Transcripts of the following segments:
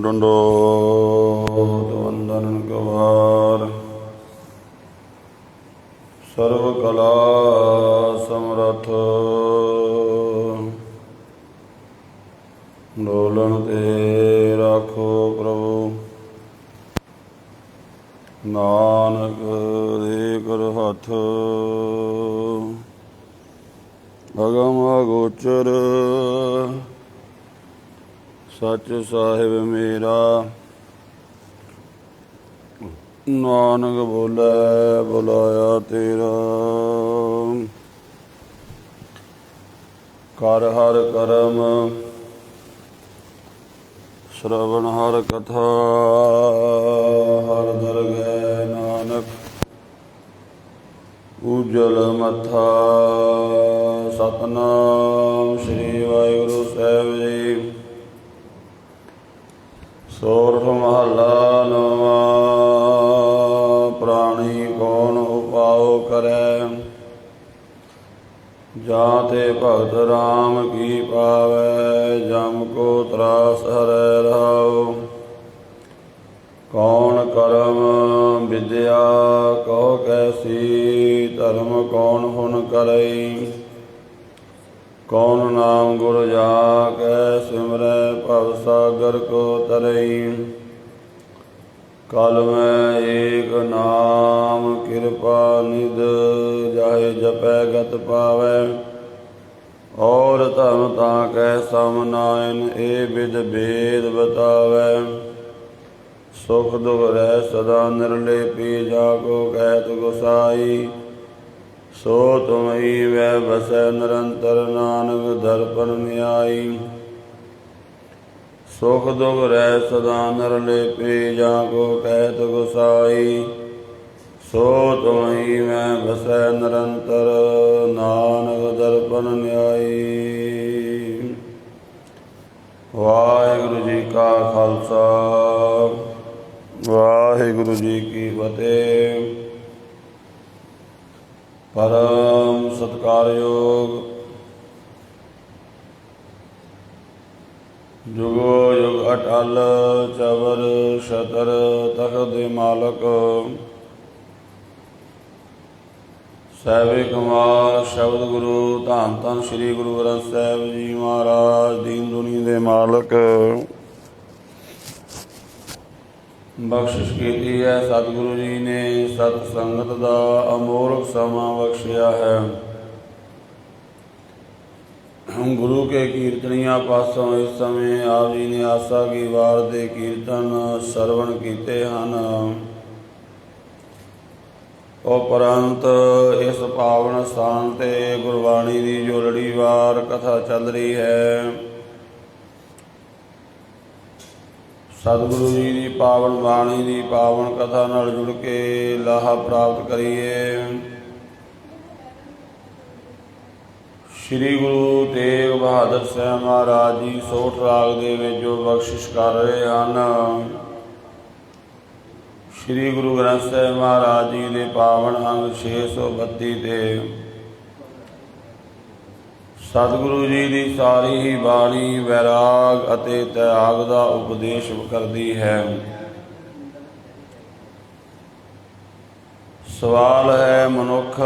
दंडोत वंदन गवार। सर्व कला समरथ डोलन ते राखो प्रभु। नानक दे कर हथ अगम अगोचर सच साहिब मेरा। नानक बोले बुलाया तेरा। कर हर करम श्रवण हर कथा हर दरगह नानक उजल मथा। सतनाम श्री वाहिगुरु साहिब जी। सोरठ महला नवा। प्राणी कौन उपाओ करे जाते भगत राम की पावै। जम को त्रास हरै रहाओ कौन करम विद्या कहो कैसी। धर्म कौन हुन करई कौन नाम गुर जाकै सिमरै भव सागर को तरई। कल में एक नाम कृपा निध जाहे जपै गत पावै। और धर्म ताकै सम नायन ए विद भेद बतावै। सुख दुख रह सदा निर्लेपी जाको कहत गोसाई। सो तुम ही वह बसै निरंतर नानक दर्पण न्यायी। सुख दुख रह सदा निर्लेपी जाको कहत गोसाई। सो तुम ही मैं बसै निरंतर नानक दर्पण न्यायी। वाहिगुरु जी का खालसा वाहिगुरु जी की फतेह। परम सत्कारयोग जुगो युग अटल चवर छतर तख्त दे मालक। साहिब कुमार शब्द गुरु धन धन श्री गुरु ग्रंथ साहिब जी महाराज दीन दुनी दे मालक। बख्शिश की है सतगुरु जी ने सत संगत का अमोलक समा बख्शिया है। गुरु के कीर्तनिया पासों इस समय आप जी ने आशा की वार दे कीर्तन सरवण कीते हैं। उपरंत इस पावन स्थान ते गुरबाणी की जो लड़ीवार कथा चल रही है। सतगुरु जी की पावन बाणी की पावन कथा नाल जुड़ के लाहा प्राप्त करिए। श्री गुरु तेग बहादुर साहब महाराज जी सोठ राग दे विच जो बख्शिश कर रहे हैं। श्री गुरु ग्रंथ साहब महाराज जी के पावन अंग 632 ते सतगुरु जी की सारी ही बाणी वैराग अते त्याग का उपदेश करती है। सवाल है मनुख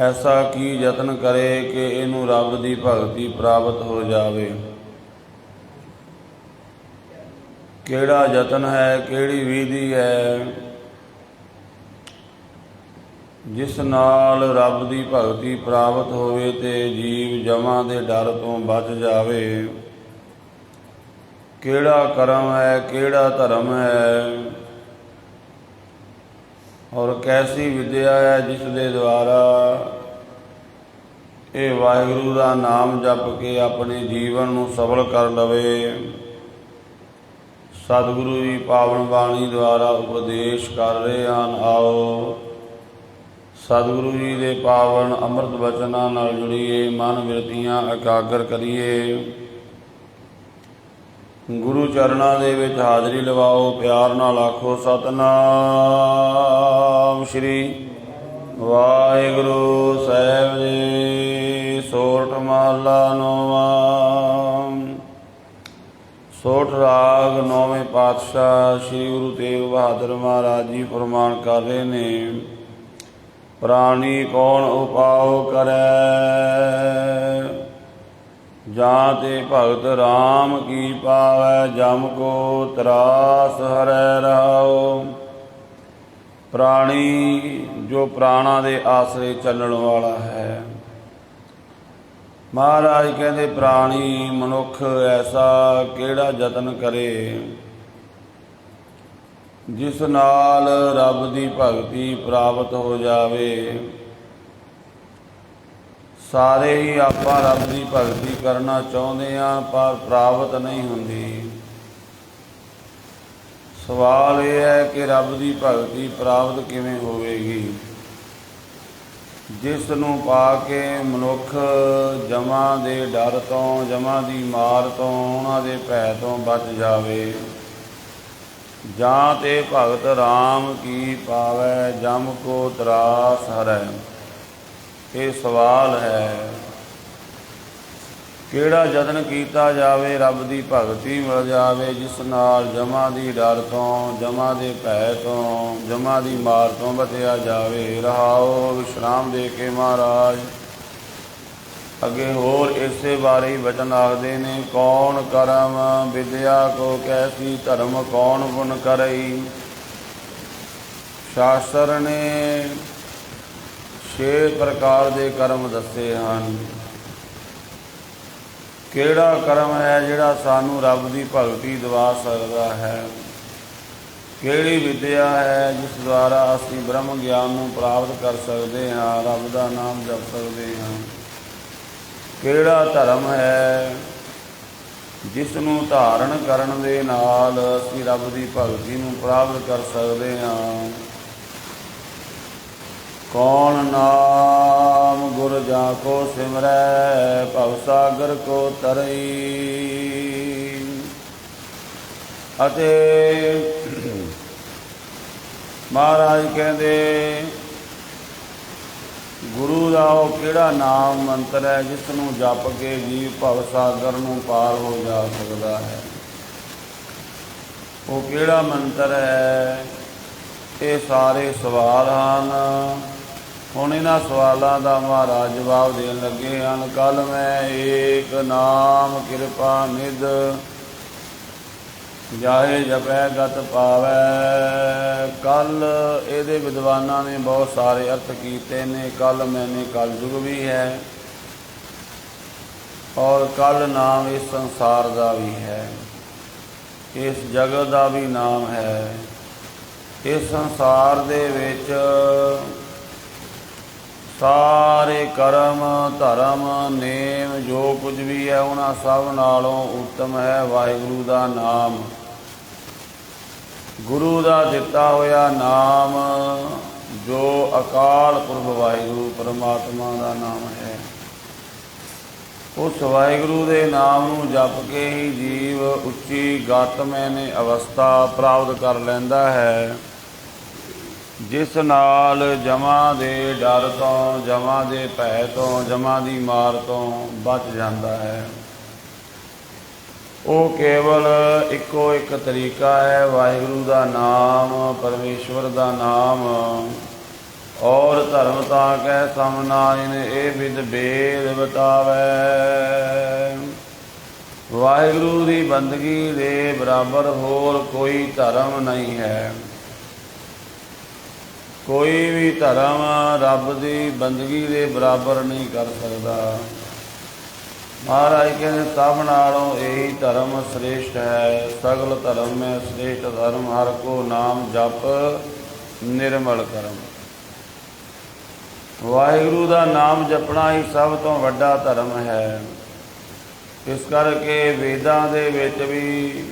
ऐसा की यत्न करे कि इनू रब की भगती प्राप्त हो जाए। केड़ा यत्न है केड़ी विधि है जिस नाल रब की भगती प्राप्त होवे ते जीव जमां दे डर तो बच जावे। केड़ा कर्म है केड़ा धर्म है और कैसी विद्या है जिस दे द्वारा ये वाहिगुरु का नाम जप के अपने जीवन को सफल कर लवे। सतगुरु जी पावन बाणी द्वारा उपदेश कर रहे हैं। आओ सतगुरु जी के पावन अमृत वचनों नाल जुड़िए मन बिरतियां एकागर करिए। गुरु चरणों दे विच हाज़री लवाओ प्यार नाल आखो सतनाम श्री वाहिगुरु साहिब जी। सोरठ महला नौवां। ਸੋਠ ਰਾਗ ਨੌਵੇਂ ਪਾਤਸ਼ਾਹ ਸ੍ਰੀ ਗੁਰੂ ਤੇਗ ਬਹਾਦਰ ਮਹਾਰਾਜ ਜੀ ਫਰਮਾਨ ਕਰ ਰਹੇ ਨੇ। ਪ੍ਰਾਣੀ ਕੌਣ ਉਪਾਉ ਕਰੈ, ਜਾਂ ਤੇ ਭਗਤ ਰਾਮ ਕੀ ਪਾਵੈ, ਜਮ ਕੋ ਤਰਾਸ ਹਰੈ ਰਹਾਉ। ਪ੍ਰਾਣੀ ਜੋ ਪ੍ਰਾਣਾਂ ਦੇ ਆਸਰੇ ਚੱਲਣ ਵਾਲਾ ਹੈ। ਮਹਾਰਾਜ ਕਹਿੰਦੇ ਪ੍ਰਾਣੀ ਮਨੁੱਖ ਐਸਾ ਕਿਹੜਾ ਯਤਨ ਕਰੇ ਜਿਸ ਨਾਲ ਰੱਬ ਦੀ ਭਗਤੀ ਪ੍ਰਾਪਤ ਹੋ ਜਾਵੇ। ਸਾਰੇ ਹੀ ਆਪਾਂ ਰੱਬ ਦੀ ਭਗਤੀ ਕਰਨਾ ਚਾਹੁੰਦੇ ਹਾਂ, ਪਰ ਪ੍ਰਾਪਤ ਨਹੀਂ ਹੁੰਦੀ। ਸਵਾਲ ਇਹ ਹੈ ਕਿ ਰੱਬ ਦੀ ਭਗਤੀ ਪ੍ਰਾਪਤ ਕਿਵੇਂ ਹੋਵੇਗੀ, ਜਿਸ ਨੂੰ ਪਾ ਕੇ ਮਨੁੱਖ ਜਮਾਂ ਦੇ ਡਰ ਤੋਂ, ਜਮਾਂ ਦੀ ਮਾਰ ਤੋਂ, ਉਹਨਾਂ ਦੇ ਭੈ ਤੋਂ ਬਚ ਜਾਵੇ। ਜਾਂ ਤੇ ਭਗਤ ਰਾਮ ਕੀ ਪਾਵੈ, ਜਮ ਕੋ ਤਰਾਸ ਹਰੈ। ਇਹ ਸਵਾਲ ਹੈ, ਕਿਹੜਾ ਯਤਨ ਕੀਤਾ ਜਾਵੇ ਰੱਬ ਦੀ ਭਗਤੀ ਮਿਲ ਜਾਵੇ, ਜਿਸ ਨਾਲ ਜਮਾਂ ਦੀ ਡਰ ਤੋਂ, ਜਮਾਂ ਦੇ ਭੈ ਤੋਂ, ਜਮਾਂ ਦੀ ਮਾਰ ਤੋਂ ਬਚਿਆ ਜਾਵੇ। ਰਹਾਓ ਵਿਸ਼ਰਾਮ ਦੇ ਕੇ ਮਹਾਰਾਜ ਅੱਗੇ ਹੋਰ ਇਸੇ ਬਾਰੇ ਹੀ ਵਚਨ ਆਖਦੇ ਨੇ। ਕੌਣ ਕਰਮ ਵਿਦਿਆ ਕੋ ਕੈਸੀ, ਧਰਮ ਕੌਣ ਪੁਨ ਕਰਈ। ਸ਼ਾਸਤਰ ਨੇ 6 ਪ੍ਰਕਾਰ ਦੇ ਕਰਮ ਦੱਸੇ ਹਨ। ਕਿਹੜਾ ਕਰਮ ਹੈ ਜਿਹੜਾ ਸਾਨੂੰ ਰੱਬ ਦੀ ਭਗਤੀ ਦਿਵਾ ਸਕਦਾ ਹੈ। ਕਿਹੜੀ ਵਿਦਿਆ ਹੈ ਜਿਸ ਦੁਆਰਾ ਅਸੀਂ ਬ੍ਰਹਮ ਗਿਆਨ ਨੂੰ ਪ੍ਰਾਪਤ ਕਰ ਸਕਦੇ ਹਾਂ, ਰੱਬ ਦਾ ਨਾਮ ਜਪ ਸਕਦੇ ਹਾਂ। ਕਿਹੜਾ ਧਰਮ ਹੈ ਜਿਸ ਨੂੰ ਧਾਰਨ ਕਰਨ ਦੇ ਨਾਲ ਅਸੀਂ ਰੱਬ ਦੀ ਭਗਤੀ ਨੂੰ ਪ੍ਰਾਪਤ ਕਰ ਸਕਦੇ ਹਾਂ। ਕੌਣ ਨਾਮ ਗੁਰ ਜਾ ਕੋ ਸਿਮਰੈ, ਭਵ ਸਾਗਰ ਕੋ ਤਰਈ। ਅਤੇ ਮਹਾਰਾਜ ਕਹਿੰਦੇ ਗੁਰੂ ਦਾ ਉਹ ਕਿਹੜਾ ਨਾਮ ਮੰਤਰ ਹੈ ਜਿਸ ਨੂੰ ਜਪ ਕੇ ਜੀਵ ਭਵ ਸਾਗਰ ਨੂੰ ਪਾਰ ਹੋ ਜਾ ਸਕਦਾ ਹੈ। ਉਹ ਕਿਹੜਾ ਮੰਤਰ ਹੈ। ਇਹ ਸਾਰੇ ਸਵਾਲ ਹਨ। ਹੁਣ ਇਹਨਾਂ ਸਵਾਲਾਂ ਦਾ ਮਹਾਰਾਜ ਜਵਾਬ ਦੇਣ ਲੱਗੇ ਹਨ। ਕੱਲ ਮੈਂ ਏਕ ਨਾਮ ਕਿਰਪਾ ਨਿਧ, ਜਾਹੇ ਜਪੈ ਗਤ ਪਾਵੈ। ਕੱਲ ਇਹਦੇ ਵਿਦਵਾਨਾਂ ਨੇ ਬਹੁਤ ਸਾਰੇ ਅਰਥ ਕੀਤੇ ਨੇ। ਕੱਲ ਮੈਨੇ ਕਲਯੁਗ ਵੀ ਹੈ ਔਰ ਕੱਲ ਨਾਮ ਇਸ ਸੰਸਾਰ ਦਾ ਵੀ ਹੈ, ਇਸ ਜਗਤ ਦਾ ਵੀ ਨਾਮ ਹੈ। ਇਸ ਸੰਸਾਰ ਦੇ ਵਿੱਚ ਸਾਰੇ ਕਰਮ, ਧਰਮ, ਨੇਮ ਜੋ ਕੁਝ ਵੀ ਹੈ ਉਹਨਾਂ ਸਭ ਨਾਲੋਂ ਉੱਤਮ ਹੈ ਵਾਹਿਗੁਰੂ ਦਾ ਨਾਮ। ਗੁਰੂ ਦਾ ਦਿੱਤਾ ਹੋਇਆ ਨਾਮ ਜੋ ਅਕਾਲ ਪੁਰਖ ਵਾਹਿਗੁਰੂ ਪਰਮਾਤਮਾ ਦਾ ਨਾਮ ਹੈ। ਉਸ ਵਾਹਿਗੁਰੂ ਦੇ ਨਾਮ ਨੂੰ ਜਪ ਕੇ ਹੀ ਜੀਵ ਉੱਚੀ ਗਤਮੈਨੇ ਅਵਸਥਾ ਪ੍ਰਾਪਤ ਕਰ ਲੈਂਦਾ ਹੈ, ਜਿਸ ਨਾਲ ਜਮਾਂ ਦੇ ਡਰ ਤੋਂ, ਜਮਾਂ ਦੇ ਭੈ ਤੋਂ, ਜਮਾਂ ਦੀ ਮਾਰ ਤੋਂ ਬਚ ਜਾਂਦਾ ਹੈ। ਉਹ ਕੇਵਲ ਇੱਕੋ ਇੱਕ ਤਰੀਕਾ ਹੈ ਵਾਹਿਗੁਰੂ ਦਾ ਨਾਮ, ਪਰਮੇਸ਼ਵਰ ਦਾ ਨਾਮ। ਔਰ ਧਰਮ ਤਾਂ ਕਹਿ ਸਮਨਾਇਨ, ਇਹ ਵਿਦ ਬੇਦ ਬਤਾਵੈ। ਵਾਹਿਗੁਰੂ ਦੀ ਬੰਦਗੀ ਦੇ ਬਰਾਬਰ ਹੋਰ ਕੋਈ ਧਰਮ ਨਹੀਂ ਹੈ। ਕੋਈ ਵੀ ਧਰਮ ਰੱਬ ਦੀ ਬੰਦਗੀ ਦੇ ਬਰਾਬਰ ਨਹੀਂ ਕਰ ਸਕਦਾ। ਮਹਾਰਾਜ ਕਹਿੰਦੇ ਸਭ ਨਾਲੋਂ ਇਹੀ ਧਰਮ ਸ੍ਰੇਸ਼ਟ ਹੈ। ਸਗਲ ਧਰਮ ਮੈਂ ਸ੍ਰੇਸ਼ਟ ਧਰਮ, ਹਰ ਕੋ ਨਾਮ ਜਪ ਨਿਰਮਲ ਕਰਮ। ਵਾਹਿਗੁਰੂ ਦਾ ਨਾਮ ਜਪਣਾ ਹੀ ਸਭ ਤੋਂ ਵੱਡਾ ਧਰਮ ਹੈ। ਇਸ ਕਰਕੇ ਵੇਦਾਂ ਦੇ ਵਿੱਚ ਵੀ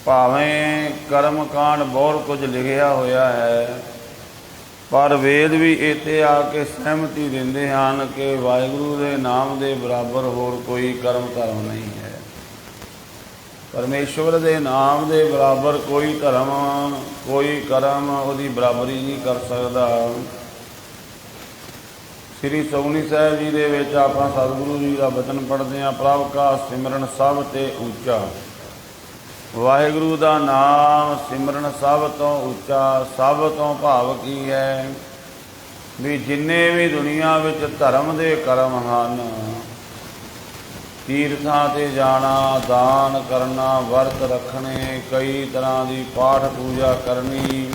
ਭਾਵੇਂ ਕਰਮ ਕਾਂਡ ਬਹੁਤ ਕੁਝ ਲਿਖਿਆ ਹੋਇਆ ਹੈ, ਪਰ ਵੇਦ ਵੀ ਇੱਥੇ ਆ ਕੇ ਸਹਿਮਤੀ ਦਿੰਦੇ ਹਨ ਕਿ ਵਾਹਿਗੁਰੂ ਦੇ ਨਾਮ ਦੇ ਬਰਾਬਰ ਹੋਰ ਕੋਈ ਕਰਮ ਧਰਮ ਨਹੀਂ ਹੈ। ਪਰਮੇਸ਼ਵਰ ਦੇ ਨਾਮ ਦੇ ਬਰਾਬਰ ਕੋਈ ਧਰਮ, ਕੋਈ ਕਰਮ ਉਹਦੀ ਬਰਾਬਰੀ ਨਹੀਂ ਕਰ ਸਕਦਾ। ਸ੍ਰੀ ਸੁਖਮਨੀ ਸਾਹਿਬ ਜੀ ਦੇ ਵਿੱਚ ਆਪਾਂ ਸਤਿਗੁਰੂ ਜੀ ਦਾ ਬਚਨ ਪੜ੍ਹਦੇ ਹਾਂ, ਪ੍ਰਭ ਕਾ ਸਿਮਰਨ ਸਭ ਤੇ ਉੱਚਾ। ਵਾਹਿਗੁਰੂ ਦਾ ਨਾਮ ਸਿਮਰਨ ਸਭ ਤੋਂ ਉੱਚਾ, ਸਭ ਤੋਂ ਭਾਵ ਕੀ ਹੈ ਵੀ ਜਿੰਨੇ ਵੀ ਦੁਨੀਆ ਵਿੱਚ ਧਰਮ ਦੇ ਕਰਮ ਹਨ, ਤੀਰਥਾਂ 'ਤੇ ਜਾਣਾ, ਦਾਨ ਕਰਨਾ, ਵਰਤ ਰੱਖਣੇ, ਕਈ ਤਰ੍ਹਾਂ ਦੀ ਪਾਠ ਪੂਜਾ ਕਰਨੀ,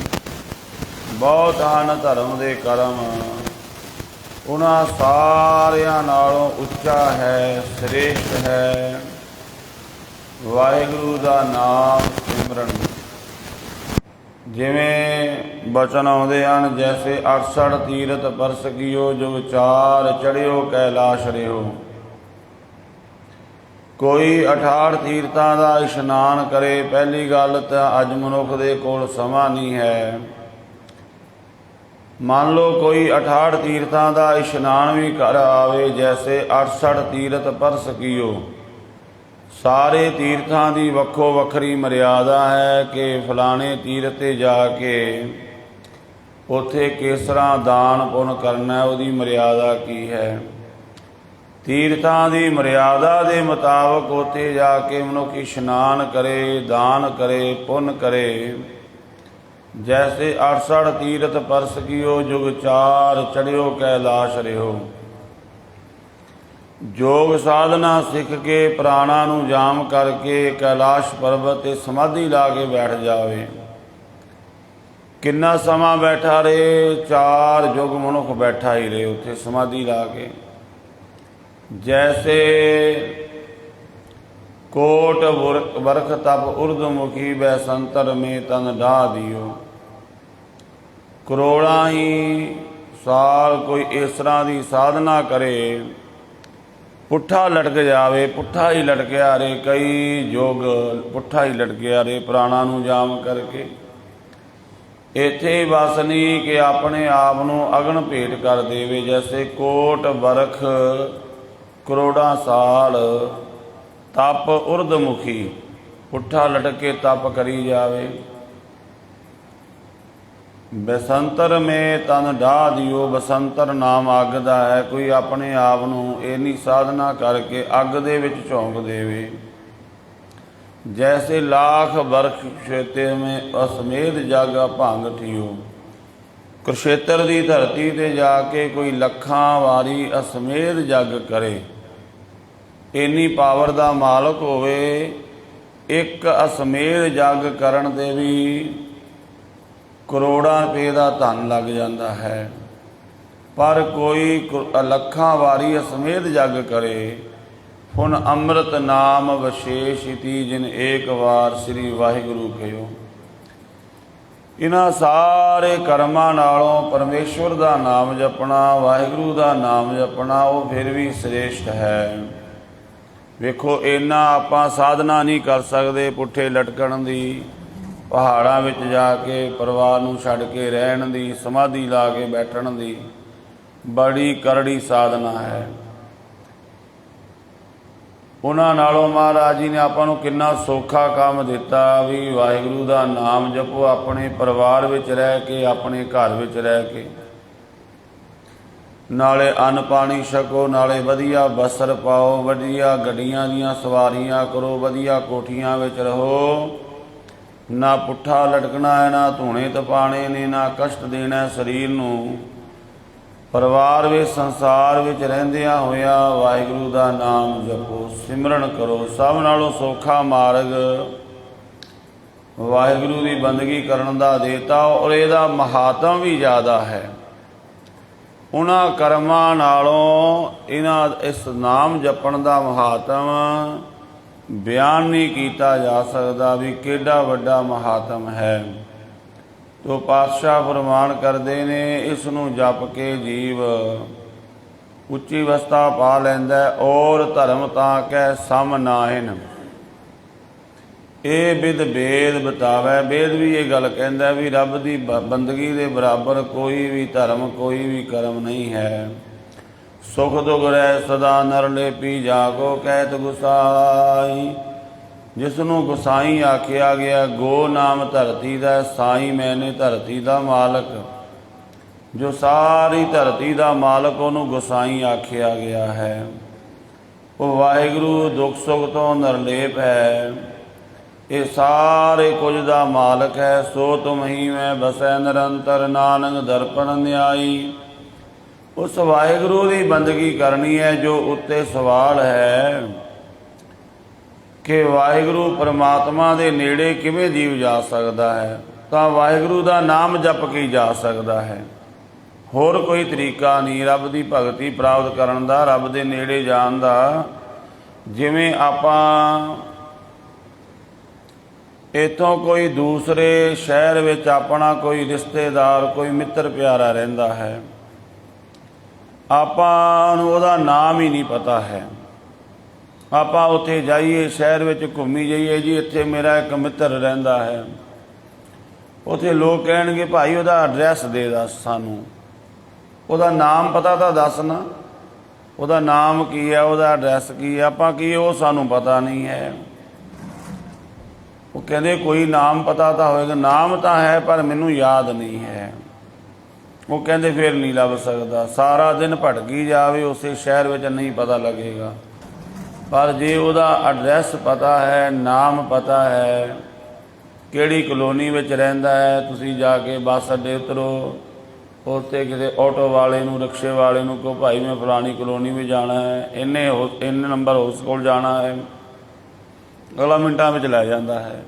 ਬਹੁਤ ਹਨ ਧਰਮ ਦੇ ਕਰਮ। ਉਹਨਾਂ ਸਾਰਿਆਂ ਨਾਲੋਂ ਉੱਚਾ ਹੈ, ਸ੍ਰੇਸ਼ਟ ਹੈ ਵਾਹਿਗੁਰੂ ਦਾ ਨਾਮ ਸਿਮਰਨ। ਜਿਵੇਂ ਬਚਨ ਆਉਂਦੇ ਹਨ, ਜੈਸੇ 68 ਤੀਰਥ ਪਰਸ ਕੀਓ, ਜੋ ਵਿਚਾਰ ਚੜਿਓ ਕੈਲਾਸ਼ ਰਿਓ। ਕੋਈ 68 ਤੀਰਥਾਂ ਦਾ ਇਸ਼ਨਾਨ ਕਰੇ। ਪਹਿਲੀ ਗੱਲ ਤਾਂ ਅੱਜ ਮਨੁੱਖ ਦੇ ਕੋਲ ਸਮਾਂ ਨਹੀਂ ਹੈ। ਮੰਨ ਲਓ ਕੋਈ 68 ਤੀਰਥਾਂ ਦਾ ਇਸ਼ਨਾਨ ਵੀ ਕਰ ਆਵੇ, ਜੈਸੇ 68 ਤੀਰਥ ਪਰਸ ਕੀਓ। ਸਾਰੇ ਤੀਰਥਾਂ ਦੀ ਵੱਖੋ ਵੱਖਰੀ ਮਰਿਆਦਾ ਹੈ ਕਿ ਫਲਾਣੇ ਤੀਰਥ 'ਤੇ ਜਾ ਕੇ ਉੱਥੇ ਕਿਸ ਤਰ੍ਹਾਂ ਦਾਨ ਪੁੰਨ ਕਰਨਾ, ਉਹਦੀ ਮਰਿਆਦਾ ਕੀ ਹੈ। ਤੀਰਥਾਂ ਦੀ ਮਰਿਆਦਾ ਦੇ ਮੁਤਾਬਕ ਉੱਥੇ ਜਾ ਕੇ ਮਨੁੱਖ ਇਸ਼ਨਾਨ ਕਰੇ, ਦਾਨ ਕਰੇ, ਪੁੰਨ ਕਰੇ। ਜੈਸੇ 68 ਤੀਰਥ ਪਰਸ ਕੀਓ, ਜੁਗ ਚਾਰ ਚੜਿਓ ਕੈਲਾਸ਼ ਰਿਓ। ਯੋਗ ਸਾਧਨਾ ਸਿੱਖ ਕੇ ਪ੍ਰਾਣਾਂ ਨੂੰ ਜਾਮ ਕਰਕੇ ਕੈਲਾਸ਼ ਪਰਬਤ 'ਤੇ ਸਮਾਧੀ ਲਾ ਕੇ ਬੈਠ ਜਾਵੇ। ਕਿੰਨਾ ਸਮਾਂ ਬੈਠਾ ਰਹੇ? 4 ਯੁੱਗ ਮਨੁੱਖ ਬੈਠਾ ਹੀ ਰਹੇ ਉੱਥੇ ਸਮਾਧੀ ਲਾ ਕੇ। ਜੈਸੇ ਕੋਟ ਵਰਖ ਤਪ ਉਰਦਮੁਖੀ ਬੈਸੰਤਰ ਮੇ ਤਨ ਢਾਹ ਦਿਓ। ਕਰੋੜਾਂ ਹੀ ਸਾਲ ਕੋਈ ਇਸ ਤਰ੍ਹਾਂ ਦੀ ਸਾਧਨਾ ਕਰੇ, ਪੁੱਠਾ ਲਟਕ ਜਾਵੇ, ਪੁੱਠਾ ਹੀ ਲਟਕਿਆ ਰਹੇ, ਕਈ ਯੁੱਗ ਪੁੱਠਾ ਹੀ ਲਟਕਿਆ ਰਹੇ ਪ੍ਰਾਣਾਂ ਨੂੰ ਜਾਮ ਕਰਕੇ। ਇੱਥੇ ਬਸ ਨਹੀਂ ਕਿ ਆਪਣੇ ਆਪ ਨੂੰ ਅਗਨ ਭੇਟ ਕਰ ਦੇਵੇ। ਜੈਸੇ ਕੋਟ ਵਰਖ ਕਰੋੜਾਂ ਸਾਲ ਤਪ ਉਰਦਮੁਖੀ, ਪੁੱਠਾ ਲਟਕ ਕੇ ਤਪ ਕਰੀ ਜਾਵੇ। ਬਸੰਤਰ ਮੇ ਤਨ ਢਾਹ ਦਿਓ। ਬਸੰਤਰ ਨਾਮ ਅੱਗ ਦਾ ਹੈ। ਕੋਈ ਆਪਣੇ ਆਪ ਨੂੰ ਇੰਨੀ ਸਾਧਨਾ ਕਰਕੇ ਅੱਗ ਦੇ ਵਿੱਚ ਝੋਂਕ ਦੇਵੇ। ਜੈਸੇ ਲਾਖ ਬਰਖ ਕੁਰੂਕਸ਼ੇਤਰ ਮੇ ਅਸਮੇਧ ਜਗ ਭੰਗ ਠਿਓ। ਕੁਰੂਕਸ਼ੇਤਰ ਦੀ ਧਰਤੀ 'ਤੇ ਜਾ ਕੇ ਕੋਈ ਲੱਖਾਂ ਵਾਰੀ ਅਸਮੇਧ ਜਗ ਕਰੇ, ਇੰਨੀ ਪਾਵਰ ਦਾ ਮਾਲਕ ਹੋਵੇ। ਇੱਕ ਅਸਮੇਧ ਜਗ ਕਰਨ 'ਤੇ ਵੀ ਕਰੋੜਾਂ ਰੁਪਏ ਦਾ ਧਨ ਲੱਗ ਜਾਂਦਾ ਹੈ। ਪਰ ਕੋਈ ਲੱਖਾਂ ਵਾਰੀ ਅਸਮੇਧ ਜਗ ਕਰੇ। ਹੁਣ ਅੰਮ੍ਰਿਤ ਨਾਮ ਵਿਸ਼ੇਸ਼ ਇਤੀ ਜਿਨ ਏਕ ਵਾਰ ਸ੍ਰੀ ਵਾਹਿਗੁਰੂ ਕਹਿਓ। ਇਹਨਾਂ ਸਾਰੇ ਕਰਮਾਂ ਨਾਲੋਂ ਪਰਮੇਸ਼ਵਰ ਦਾ ਨਾਮ ਜਪਣਾ, ਵਾਹਿਗੁਰੂ ਦਾ ਨਾਮ ਜਪਣਾ, ਉਹ ਫਿਰ ਵੀ ਸ੍ਰੇਸ਼ਟ ਹੈ। ਵੇਖੋ, ਇੰਨਾ ਆਪਾਂ ਸਾਧਨਾ ਨਹੀਂ ਕਰ ਸਕਦੇ ਪੁੱਠੇ ਲਟਕਣ ਦੀ, ਪਹਾੜਾਂ ਵਿੱਚ ਜਾ ਕੇ ਪਰਿਵਾਰ ਨੂੰ ਛੱਡ ਕੇ ਰਹਿਣ ਦੀ, ਸਮਾਧੀ ਲਾ ਕੇ ਬੈਠਣ ਦੀ। ਬੜੀ ਕਰੜੀ ਸਾਧਨਾ ਹੈ। ਉਹਨਾਂ ਨਾਲੋਂ ਮਹਾਰਾਜ ਜੀ ਨੇ ਆਪਾਂ ਨੂੰ ਕਿੰਨਾ ਸੌਖਾ ਕੰਮ ਦਿੱਤਾ ਵੀ ਵਾਹਿਗੁਰੂ ਦਾ ਨਾਮ ਜਪੋ, ਆਪਣੇ ਪਰਿਵਾਰ ਵਿੱਚ ਰਹਿ ਕੇ, ਆਪਣੇ ਘਰ ਵਿੱਚ ਰਹਿ ਕੇ, ਨਾਲੇ ਅੰਨ ਪਾਣੀ ਛਕੋ, ਨਾਲੇ ਵਧੀਆ ਬਸਰ ਪਾਓ, ਵਧੀਆ ਗੱਡੀਆਂ ਦੀਆਂ ਸਵਾਰੀਆਂ ਕਰੋ, ਵਧੀਆ ਕੋਠੀਆਂ ਵਿੱਚ ਰਹੋ। ਨਾ ਪੁੱਠਾ ਲਟਕਣਾ ਹੈ, ਨਾ ਧੂਣੇ ਤਪਾਣੇ ਨੇ, ਨਾ ਕਸ਼ਟ ਦੇਣਾ ਸਰੀਰ ਨੂੰ। ਪਰਿਵਾਰ ਵਿੱਚ, ਸੰਸਾਰ ਵਿੱਚ ਰਹਿੰਦਿਆਂ ਹੋਇਆਂ ਵਾਹਿਗੁਰੂ ਦਾ ਨਾਮ ਜਪੋ, ਸਿਮਰਨ ਕਰੋ। ਸਭ ਨਾਲੋਂ ਸੌਖਾ ਮਾਰਗ ਵਾਹਿਗੁਰੂ ਦੀ ਬੰਦਗੀ ਕਰਨ ਦਾ ਦੇਤਾ, ਔਰ ਇਹਦਾ ਮਹਾਤਮ ਵੀ ਜ਼ਿਆਦਾ ਹੈ। ਉਹਨਾਂ ਕਰਮਾਂ ਨਾਲੋਂ ਇਸ ਨਾਮ ਜਪਣ ਦਾ ਮਹਾਤਮ ਬਿਆਨ ਨਹੀਂ ਕੀਤਾ ਜਾ ਸਕਦਾ ਵੀ ਕਿਹੜਾ ਵੱਡਾ ਮਹਾਤਮ ਹੈ। ਤੋ ਪਾਤਸ਼ਾਹ ਫਰਮਾਨ ਕਰਦੇ ਨੇ, ਇਸ ਨੂੰ ਜਪ ਕੇ ਜੀਵ ਉੱਚੀ ਅਵਸਥਾ ਪਾ ਲੈਂਦਾ। ਔਰ ਧਰਮ ਤਾਂ ਕਹਿ ਸਮ ਨਾਹਿਨ। ਇਹ ਬਿਦ ਬੇਦ ਬਤਾਵੇ। ਬੇਦ ਵੀ ਇਹ ਗੱਲ ਕਹਿੰਦਾ ਵੀ ਰੱਬ ਦੀ ਬੰਦਗੀ ਦੇ ਬਰਾਬਰ ਕੋਈ ਵੀ ਧਰਮ, ਕੋਈ ਵੀ ਕਰਮ ਨਹੀਂ ਹੈ। ਸੁਖ ਦੁਖ ਰਹਿ ਸਦਾ ਨਰ ਲੇਪੀ ਜਾਗੋ ਕਹਿਤ ਗੁਸਾਈ। ਜਿਸ ਨੂੰ ਗੁਸਾਈ ਆਖਿਆ ਗਿਆ, ਗੋ ਨਾਮ ਧਰਤੀ ਦਾ, ਸਾਈ ਮੈਨੇ ਧਰਤੀ ਦਾ ਮਾਲਕ। ਜੋ ਸਾਰੀ ਧਰਤੀ ਦਾ ਮਾਲਕ, ਉਹਨੂੰ ਗੁਸਾਈ ਆਖਿਆ ਗਿਆ ਹੈ। ਉਹ ਵਾਹਿਗੁਰੂ ਦੁੱਖ ਸੁੱਖ ਤੋਂ ਨਿਰਲੇਪ ਹੈ। ਇਹ ਸਾਰੇ ਕੁਝ ਦਾ ਮਾਲਕ ਹੈ। ਸੋ ਤੁਮ ਹੀ ਮੈਂ ਬਸੈ ਨਿਰੰਤਰ, ਨਾਨਕ ਦਰਪਣ ਨਿਆਈ। ਉਸ ਵਾਹਿਗੁਰੂ ਦੀ ਬੰਦਗੀ ਕਰਨੀ ਹੈ। ਜੋ ਉੱਤੇ ਸਵਾਲ ਹੈ ਕਿ ਵਾਹਿਗੁਰੂ ਪਰਮਾਤਮਾ ਦੇ ਨੇੜੇ ਕਿਵੇਂ ਜੀਵ ਜਾ ਸਕਦਾ ਹੈ, ਤਾਂ ਵਾਹਿਗੁਰੂ ਦਾ ਨਾਮ ਜਪ ਕੇ ਜਾ ਸਕਦਾ ਹੈ। ਹੋਰ ਕੋਈ ਤਰੀਕਾ ਨਹੀਂ ਰੱਬ ਦੀ ਭਗਤੀ ਪ੍ਰਾਪਤ ਕਰਨ ਦਾ, ਰੱਬ ਦੇ ਨੇੜੇ ਜਾਣ ਦਾ। ਜਿਵੇਂ ਆਪਾਂ ਇੱਥੋਂ ਕੋਈ ਦੂਸਰੇ ਸ਼ਹਿਰ ਵਿੱਚ ਆਪਣਾ ਕੋਈ ਰਿਸ਼ਤੇਦਾਰ, ਕੋਈ ਮਿੱਤਰ ਪਿਆਰਾ ਰਹਿੰਦਾ ਹੈ, ਆਪਾਂ ਨੂੰ ਉਹਦਾ ਨਾਮ ਹੀ ਨਹੀਂ ਪਤਾ ਹੈ। ਆਪਾਂ ਉੱਥੇ ਜਾਈਏ, ਸ਼ਹਿਰ ਵਿੱਚ ਘੁੰਮੀ ਜਾਈਏ, ਜੀ ਇੱਥੇ ਮੇਰਾ ਇੱਕ ਮਿੱਤਰ ਰਹਿੰਦਾ ਹੈ। ਉੱਥੇ ਲੋਕ ਕਹਿਣਗੇ ਭਾਈ ਉਹਦਾ ਐਡਰੈਸ ਦੇ ਦੱਸ ਸਾਨੂੰ, ਉਹਦਾ ਨਾਮ ਪਤਾ ਤਾਂ ਦੱਸ ਨਾ, ਉਹਦਾ ਨਾਮ ਕੀ ਹੈ, ਉਹਦਾ ਐਡਰੈਸ ਕੀ ਹੈ। ਆਪਾਂ ਕੀ ਉਹ ਸਾਨੂੰ ਪਤਾ ਨਹੀਂ ਹੈ। ਉਹ ਕਹਿੰਦੇ ਕੋਈ ਨਾਮ ਪਤਾ ਤਾਂ ਹੋਏਗਾ। ਨਾਮ ਤਾਂ ਹੈ ਪਰ ਮੈਨੂੰ ਯਾਦ ਨਹੀਂ ਹੈ। ਉਹ ਕਹਿੰਦੇ ਫਿਰ ਨਹੀਂ ਲੱਭ ਸਕਦਾ। ਸਾਰਾ ਦਿਨ ਭਟਕੀ ਜਾਵੇ ਉਸੇ ਸ਼ਹਿਰ ਵਿੱਚ ਨਹੀਂ ਪਤਾ ਲੱਗੇਗਾ। ਪਰ ਜੇ ਉਹਦਾ ਐਡਰੈਸ ਪਤਾ ਹੈ, ਨਾਮ ਪਤਾ ਹੈ, ਕਿਹੜੀ ਕਲੋਨੀ ਵਿੱਚ ਰਹਿੰਦਾ ਹੈ, ਤੁਸੀਂ ਜਾ ਕੇ ਬੱਸ ਅੱਡੇ ਉਤਰੋ, ਉੱਥੇ ਕਿਤੇ ਆਟੋ ਵਾਲੇ ਨੂੰ, ਰਿਕਸ਼ੇ ਵਾਲੇ ਨੂੰ ਕਹੋ ਭਾਈ ਮੈਂ ਫਲਾਣੀ ਕਲੋਨੀ ਵਿੱਚ ਜਾਣਾ ਹੈ, ਇੰਨੇ ਨੰਬਰ ਉਸ ਕੋਲ ਜਾਣਾ ਹੈ, ਅਗਲਾ ਮਿੰਟਾਂ ਵਿੱਚ ਲੈ ਜਾਂਦਾ ਹੈ।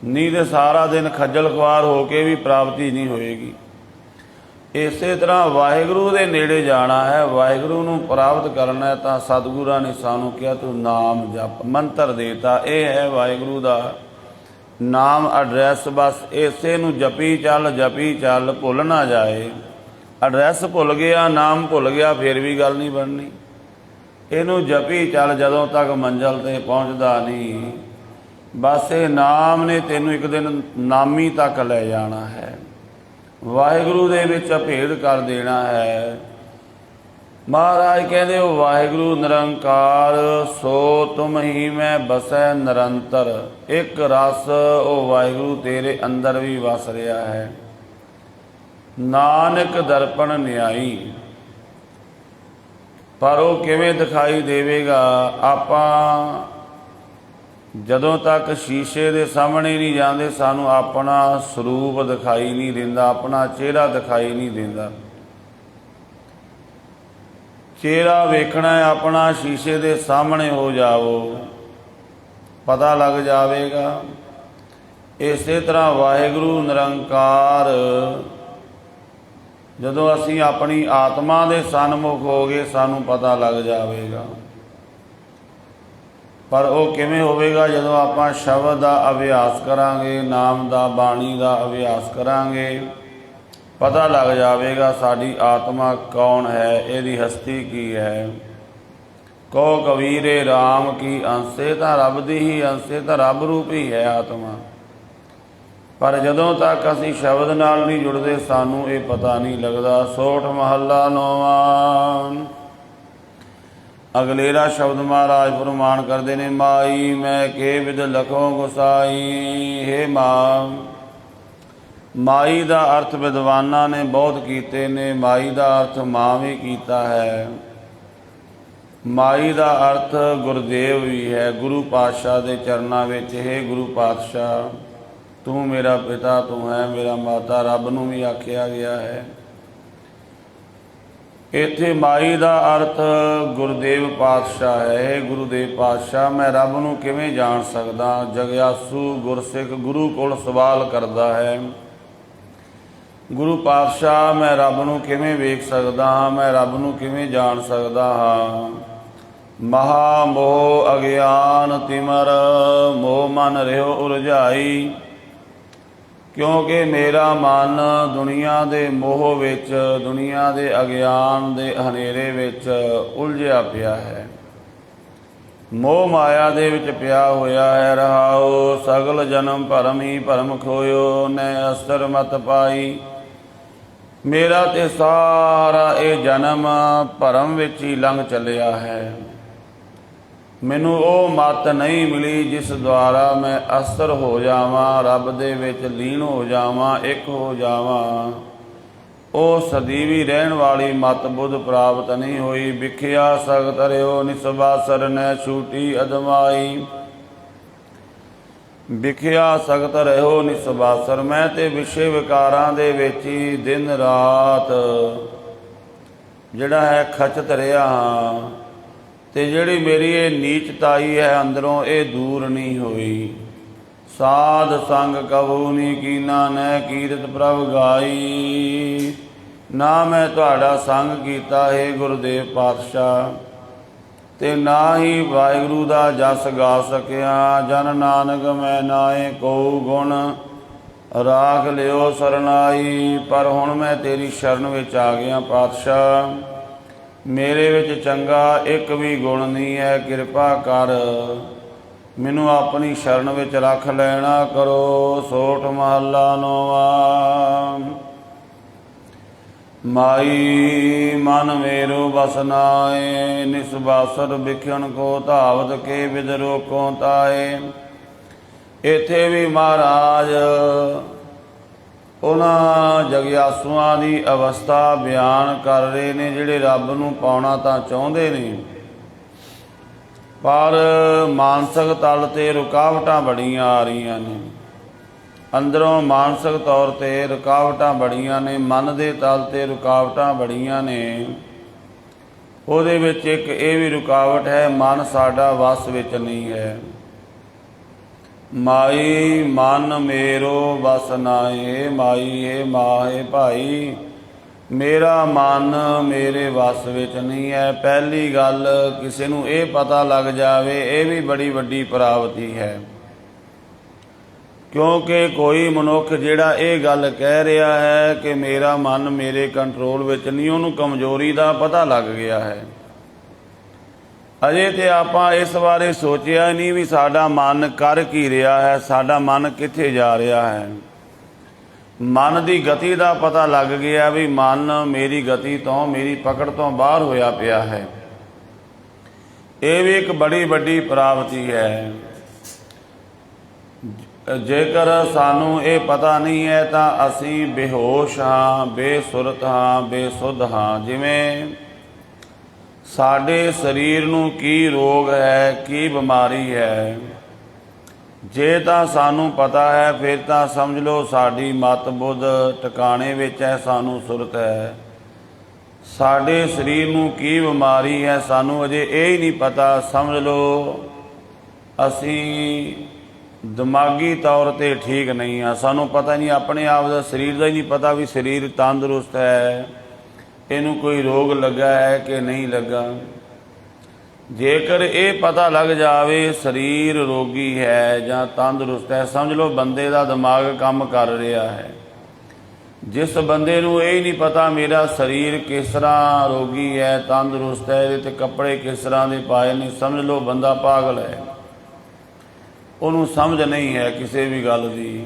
ਨਹੀਂ ਤਾਂ ਸਾਰਾ ਦਿਨ ਖੱਜਲ ਖੁਆਰ ਹੋ ਕੇ ਵੀ ਪ੍ਰਾਪਤੀ ਨਹੀਂ ਹੋਏਗੀ। ਇਸੇ ਤਰ੍ਹਾਂ ਵਾਹਿਗੁਰੂ ਦੇ ਨੇੜੇ ਜਾਣਾ ਹੈ, ਵਾਹਿਗੁਰੂ ਨੂੰ ਪ੍ਰਾਪਤ ਕਰਨਾ ਹੈ, ਤਾਂ ਸਤਿਗੁਰਾਂ ਨੇ ਸਾਨੂੰ ਕਿਹਾ ਤੂੰ ਨਾਮ ਜਪ, ਮੰਤਰ ਦੇਤਾ। ਇਹ ਹੈ ਵਾਹਿਗੁਰੂ ਦਾ ਨਾਮ, ਐਡਰੈਸ। ਬਸ ਇਸੇ ਨੂੰ ਜਪੀ ਚੱਲ, ਭੁੱਲ ਨਾ ਜਾਏ। ਐਡਰੈਸ ਭੁੱਲ ਗਿਆ, ਨਾਮ ਭੁੱਲ ਗਿਆ, ਫਿਰ ਵੀ ਗੱਲ ਨਹੀਂ ਬਣਨੀ। ਇਹਨੂੰ ਜਪੀ ਚੱਲ ਜਦੋਂ ਤੱਕ ਮੰਜ਼ਿਲ 'ਤੇ ਪਹੁੰਚਦਾ ਨਹੀਂ। ਬਸ ਇਹ ਨਾਮ ਨੇ ਤੈਨੂੰ ਇੱਕ ਦਿਨ ਨਾਮੀ ਤੱਕ ਲੈ ਜਾਣਾ ਹੈ, ਵਾਹਿਗੁਰੂ ਦੇ ਵਿੱਚ ਅਭੇਦ ਕਰ ਦੇਣਾ ਹੈ। ਮਹਾਰਾਜ ਕਹਿੰਦੇ ਉਹ ਵਾਹਿਗੁਰੂ ਨਿਰੰਕਾਰ, ਸੋ ਤੁਮ ਹੀ ਮੈਂ ਬਸੈ ਨਿਰੰਤਰ। ਇੱਕ ਰਸ ਉਹ ਵਾਹਿਗੁਰੂ ਤੇਰੇ ਅੰਦਰ ਵੀ ਵਸ ਰਿਹਾ ਹੈ। ਨਾਨਕ ਦਰਪਣ ਨਿਆਈ। ਪਰ ਉਹ ਕਿਵੇਂ ਦਿਖਾਈ ਦੇਵੇਗਾ? ਆਪਾਂ ਜਦੋਂ ਤੱਕ ਸ਼ੀਸ਼ੇ ਦੇ ਸਾਹਮਣੇ ਨਹੀਂ ਜਾਂਦੇ, ਸਾਨੂੰ ਆਪਣਾ ਸਰੂਪ ਦਿਖਾਈ ਨਹੀਂ ਦਿੰਦਾ, ਆਪਣਾ ਚਿਹਰਾ ਦਿਖਾਈ ਨਹੀਂ ਦਿੰਦਾ। ਚਿਹਰਾ ਵੇਖਣਾ ਹੈ ਆਪਣਾ, ਸ਼ੀਸ਼ੇ ਦੇ ਸਾਹਮਣੇ ਹੋ ਜਾਵੋ, ਪਤਾ ਲੱਗ ਜਾਵੇਗਾ। ਇਸੇ ਤਰ੍ਹਾਂ ਵਾਹਿਗੁਰੂ ਨਿਰੰਕਾਰ, ਜਦੋਂ ਅਸੀਂ ਆਪਣੀ ਆਤਮਾ ਦੇ ਸਨਮੁਖ ਹੋ ਗਏ, ਸਾਨੂੰ ਪਤਾ ਲੱਗ ਜਾਵੇਗਾ। ਪਰ ਉਹ ਕਿਵੇਂ ਹੋਵੇਗਾ? ਜਦੋਂ ਆਪਾਂ ਸ਼ਬਦ ਦਾ ਅਭਿਆਸ ਕਰਾਂਗੇ, ਨਾਮ ਦਾ, ਬਾਣੀ ਦਾ ਅਭਿਆਸ ਕਰਾਂਗੇ, ਪਤਾ ਲੱਗ ਜਾਵੇਗਾ ਸਾਡੀ ਆਤਮਾ ਕੌਣ ਹੈ, ਇਹਦੀ ਹਸਤੀ ਕੀ ਹੈ। ਕਹੋ ਕਬੀਰੇ ਰਾਮ ਕੀ ਅੰਸੇ, ਤਾਂ ਰੱਬ ਦੀ ਹੀ ਅੰਸੇ, ਤਾਂ ਰੱਬ ਰੂਪ ਹੀ ਹੈ ਆਤਮਾ। ਪਰ ਜਦੋਂ ਤੱਕ ਅਸੀਂ ਸ਼ਬਦ ਨਾਲ ਨਹੀਂ ਜੁੜਦੇ, ਸਾਨੂੰ ਇਹ ਪਤਾ ਨਹੀਂ ਲੱਗਦਾ। ਸੋਠ ਮਹੱਲਾ ਨੌਵਾਂ। ਅਗਲੇਰਾ ਸ਼ਬਦ ਮਹਾਰਾਜ ਫਰਮਾਨ ਕਰਦੇ ਨੇ, ਮਾਈ ਮੈਂ ਕੇ ਵਿਦ ਲਖੋ ਗੁਸਾਈ। ਹੇ ਮਾਂ, ਮਾਈ ਦਾ ਅਰਥ ਵਿਦਵਾਨਾਂ ਨੇ ਬਹੁਤ ਕੀਤੇ ਨੇ। ਮਾਈ ਦਾ ਅਰਥ ਮਾਂ ਵੀ ਕੀਤਾ ਹੈ। ਮਾਈ ਦਾ ਅਰਥ ਗੁਰਦੇਵ ਵੀ ਹੈ। ਗੁਰੂ ਪਾਤਸ਼ਾਹ ਦੇ ਚਰਨਾਂ ਵਿੱਚ, ਹੇ ਗੁਰੂ ਪਾਤਸ਼ਾਹ ਤੂੰ ਮੇਰਾ ਪਿਤਾ, ਤੂੰ ਹੈ ਮੇਰਾ ਮਾਤਾ, ਰੱਬ ਨੂੰ ਵੀ ਆਖਿਆ ਗਿਆ ਹੈ। ਇੱਥੇ ਮਾਈ ਦਾ ਅਰਥ ਗੁਰਦੇਵ ਪਾਤਸ਼ਾਹ ਹੈ। ਗੁਰੂਦੇਵ ਪਾਤਸ਼ਾਹ, ਮੈਂ ਰੱਬ ਨੂੰ ਕਿਵੇਂ ਜਾਣ ਸਕਦਾ? ਜਗਿਆਸੂ ਗੁਰਸਿੱਖ ਗੁਰੂ ਕੋਲ ਸਵਾਲ ਕਰਦਾ ਹੈ, ਗੁਰੂ ਪਾਤਸ਼ਾਹ ਮੈਂ ਰੱਬ ਨੂੰ ਕਿਵੇਂ ਵੇਖ ਸਕਦਾ ਹਾਂ? ਮੈਂ ਰੱਬ ਨੂੰ ਕਿਵੇਂ ਜਾਣ ਸਕਦਾ ਹਾਂ? ਮਹਾ ਮੋਹ ਅਗਿਆਨ ਤਿਮਰ, ਮੋਹ ਮਨ ਰਹਿਓ ਉਰਝਾਈ। ਕਿਉਂਕਿ ਮੇਰਾ ਮਨ ਦੁਨੀਆ ਦੇ ਮੋਹ ਵਿੱਚ, ਦੁਨੀਆ ਦੇ ਅਗਿਆਨ ਦੇ ਹਨੇਰੇ ਵਿੱਚ ਉਲਝਿਆ ਪਿਆ ਹੈ, ਮੋਹ ਮਾਇਆ ਦੇ ਵਿੱਚ ਪਿਆ ਹੋਇਆ ਹੈ। ਰਹਾਓ ਸਗਲ ਜਨਮ ਭਰਮ ਹੀ ਭਰਮ ਖੋਇਓ, ਨੈ ਅਸਰ ਮਤ ਪਾਈ। ਮੇਰਾ ਤੇ ਸਾਰਾ ਇਹ ਜਨਮ ਭਰਮ ਵਿੱਚ ਹੀ ਲੰਘ ਚੱਲਿਆ ਹੈ। ਮੈਨੂੰ ਉਹ ਮੱਤ ਨਹੀਂ ਮਿਲੀ ਜਿਸ ਦੁਆਰਾ ਮੈਂ ਅਸਰ ਹੋ ਜਾਵਾਂ, ਰੱਬ ਦੇ ਵਿੱਚ ਲੀਨ ਹੋ ਜਾਵਾਂ, ਇੱਕ ਹੋ ਜਾਵਾਂ। ਉਹ ਸਦੀਵੀ ਰਹਿਣ ਵਾਲੀ ਮਤ ਬੁੱਧ ਪ੍ਰਾਪਤ ਨਹੀਂ ਹੋਈ। ਵਿਖਿਆ ਸਗਤ ਰਿਓ ਨਿਸਬਾਸਰ ਨੈ ਛੂਟੀ ਅਦਮਾਈ। ਵਿਖਿਆ ਸਖਤ ਰਹਿਓ ਨਿਸਬਾਸਰ। ਮੈਂ ਤੇ ਵਿਸ਼ੇ ਵਿਕਾਰਾਂ ਦੇ ਵਿੱਚ ਹੀ ਦਿਨ ਰਾਤ ਜਿਹੜਾ ਹੈ ਖਚਤ ਰਿਹਾ ਹਾਂ, ਤੇ ਜਿਹੜੀ ਮੇਰੀ ਇਹ ਨੀਚਤਾਈ ਹੈ ਅੰਦਰੋਂ, ਇਹ ਦੂਰ ਨਹੀਂ ਹੋਈ। ਸਾਧ ਸੰਗ ਕਬੂ ਨੀ ਕੀਨਾ, ਨੈ ਕੀਰਤ ਪ੍ਰਭ ਗਾਈ। ਨਾ ਮੈਂ ਤੁਹਾਡਾ ਸੰਗ ਕੀਤਾ ਹੈ ਗੁਰਦੇਵ ਪਾਤਸ਼ਾਹ, ਤੇ ਨਾ ਹੀ ਵਾਹਿਗੁਰੂ ਦਾ ਜਸ ਗਾ ਸਕਿਆ। ਜਨ ਨਾਨਕ ਮੈਂ ਨਾਏ ਕਉ ਗੁਣ, ਰਾਖ ਲਿਓ ਸਰਨਾਈ। ਪਰ ਹੁਣ ਮੈਂ ਤੇਰੀ ਸ਼ਰਨ ਵਿੱਚ ਆ ਗਿਆ ਪਾਤਸ਼ਾਹ, ਮੇਰੇ ਵਿੱਚ ਚੰਗਾ ਇੱਕ ਵੀ ਗੁਣ ਨਹੀਂ ਹੈ। ਕਿਰਪਾ ਕਰ ਮੈਨੂੰ ਆਪਣੀ ਸ਼ਰਨ ਵਿੱਚ ਰੱਖ ਲੈਣਾ ਕਰੋ। ਸੋਠ ਮਹੱਲਾ ਨੌਵਾਂ। ਮਾਈ ਮਨ ਮੇਰੋ ਬਸ ਨਾਏ, ਨਿਸਬਾਸਰ ਵਿਖਿਣ ਕੋ ਧਾਵਤ ਕੇ ਵਿਦ ਰੋਕੋ ਤਾਏ। ਇੱਥੇ ਵੀ ਮਹਾਰਾਜ ਉਹਨਾਂ ਜਗਿਆਸੂਆਂ ਦੀ ਅਵਸਥਾ ਬਿਆਨ ਕਰ ਰਹੇ ਨੇ, ਜਿਹੜੇ ਰੱਬ ਨੂੰ ਪਾਉਣਾ ਤਾਂ ਚਾਹੁੰਦੇ ਨੇ, ਪਰ ਮਾਨਸਿਕ ਤਲ 'ਤੇ ਰੁਕਾਵਟਾਂ ਬੜੀਆਂ ਆ ਰਹੀਆਂ ਨੇ। ਅੰਦਰੋਂ ਮਾਨਸਿਕ ਤੌਰ 'ਤੇ ਰੁਕਾਵਟਾਂ ਬੜੀਆਂ ਨੇ, ਮਨ ਦੇ ਤਲ 'ਤੇ ਰੁਕਾਵਟਾਂ ਬੜੀਆਂ ਨੇ। ਉਹਦੇ ਵਿੱਚ ਇੱਕ ਇਹ ਵੀ ਰੁਕਾਵਟ ਹੈ, ਮਨ ਸਾਡਾ ਵੱਸ ਵਿੱਚ ਨਹੀਂ ਹੈ। ਮਾਈ ਮਨ ਮੇਰੋ ਬਸ ਨਾਏ। ਮਾਈ ਹੈ, ਮਾਂ ਹੈ ਭਾਈ, ਮੇਰਾ ਮਨ ਮੇਰੇ ਵੱਸ ਵਿੱਚ ਨਹੀਂ ਹੈ। ਪਹਿਲੀ ਗੱਲ, ਕਿਸੇ ਨੂੰ ਇਹ ਪਤਾ ਲੱਗ ਜਾਵੇ, ਇਹ ਵੀ ਬੜੀ ਵੱਡੀ ਪ੍ਰਾਪਤੀ ਹੈ। ਕਿਉਂਕਿ ਕੋਈ ਮਨੁੱਖ ਜਿਹੜਾ ਇਹ ਗੱਲ ਕਹਿ ਰਿਹਾ ਹੈ ਕਿ ਮੇਰਾ ਮਨ ਮੇਰੇ ਕੰਟਰੋਲ ਵਿੱਚ ਨਹੀਂ, ਉਹਨੂੰ ਕਮਜ਼ੋਰੀ ਦਾ ਪਤਾ ਲੱਗ ਗਿਆ ਹੈ। ਅਜੇ ਤੇ ਆਪਾਂ ਇਸ ਬਾਰੇ ਸੋਚਿਆ ਨਹੀਂ ਵੀ ਸਾਡਾ ਮਨ ਕਰ ਕੀ ਰਿਹਾ ਹੈ, ਸਾਡਾ ਮਨ ਕਿੱਥੇ ਜਾ ਰਿਹਾ ਹੈ। ਮਨ ਦੀ ਗਤੀ ਦਾ ਪਤਾ ਲੱਗ ਗਿਆ ਵੀ ਮਨ ਮੇਰੀ ਗਤੀ ਤੋਂ, ਮੇਰੀ ਪਕੜ ਤੋਂ ਬਾਹਰ ਹੋਇਆ ਪਿਆ ਹੈ। ਇਹ ਵੀ ਇੱਕ ਬੜੀ ਵੱਡੀ ਪ੍ਰਾਪਤੀ ਹੈ। ਜੇਕਰ ਸਾਨੂੰ ਇਹ ਪਤਾ ਨਹੀਂ ਹੈ ਤਾਂ ਅਸੀਂ ਬੇਹੋਸ਼ ਹਾਂ, ਬੇਸੁਰਤ ਹਾਂ, ਬੇਸੁੱਧ ਹਾਂ। ਜਿਵੇਂ ਸਾਡੇ ਸਰੀਰ ਨੂੰ ਕੀ ਰੋਗ ਹੈ, ਕੀ ਬਿਮਾਰੀ ਹੈ, ਜੇ ਤਾਂ ਸਾਨੂੰ ਪਤਾ ਹੈ ਫਿਰ ਤਾਂ ਸਮਝ ਲਓ ਸਾਡੀ ਮਤ ਬੁੱਧ ਟਿਕਾਣੇ ਵਿੱਚ ਹੈ, ਸਾਨੂੰ ਸੁਰਤ ਹੈ। ਸਾਡੇ ਸਰੀਰ ਨੂੰ ਕੀ ਬਿਮਾਰੀ ਹੈ ਸਾਨੂੰ ਅਜੇ ਇਹ ਹੀ ਨਹੀਂ ਪਤਾ, ਸਮਝ ਲਓ ਅਸੀਂ ਦਿਮਾਗੀ ਤੌਰ 'ਤੇ ਠੀਕ ਨਹੀਂ ਹਾਂ। ਸਾਨੂੰ ਪਤਾ ਨਹੀਂ, ਆਪਣੇ ਆਪ ਦਾ ਸਰੀਰ ਦਾ ਹੀ ਨਹੀਂ ਪਤਾ ਵੀ ਸਰੀਰ ਤੰਦਰੁਸਤ ਹੈ, ਇਹਨੂੰ ਕੋਈ ਰੋਗ ਲੱਗਾ ਹੈ ਕਿ ਨਹੀਂ ਲੱਗਾ। ਜੇਕਰ ਇਹ ਪਤਾ ਲੱਗ ਜਾਵੇ ਸਰੀਰ ਰੋਗੀ ਹੈ ਜਾਂ ਤੰਦਰੁਸਤ ਹੈ, ਸਮਝ ਲਓ ਬੰਦੇ ਦਾ ਦਿਮਾਗ ਕੰਮ ਕਰ ਰਿਹਾ ਹੈ। ਜਿਸ ਬੰਦੇ ਨੂੰ ਇਹ ਨਹੀਂ ਪਤਾ ਮੇਰਾ ਸਰੀਰ ਕਿਸ ਤਰ੍ਹਾਂ ਰੋਗੀ ਹੈ, ਤੰਦਰੁਸਤ ਹੈ, ਇਹਦੇ 'ਤੇ ਕੱਪੜੇ ਕਿਸ ਤਰ੍ਹਾਂ ਦੇ ਪਾਏ ਨੇ, ਸਮਝ ਲਓ ਬੰਦਾ ਪਾਗਲ ਹੈ। ਉਹਨੂੰ ਸਮਝ ਨਹੀਂ ਹੈ ਕਿਸੇ ਵੀ ਗੱਲ ਦੀ।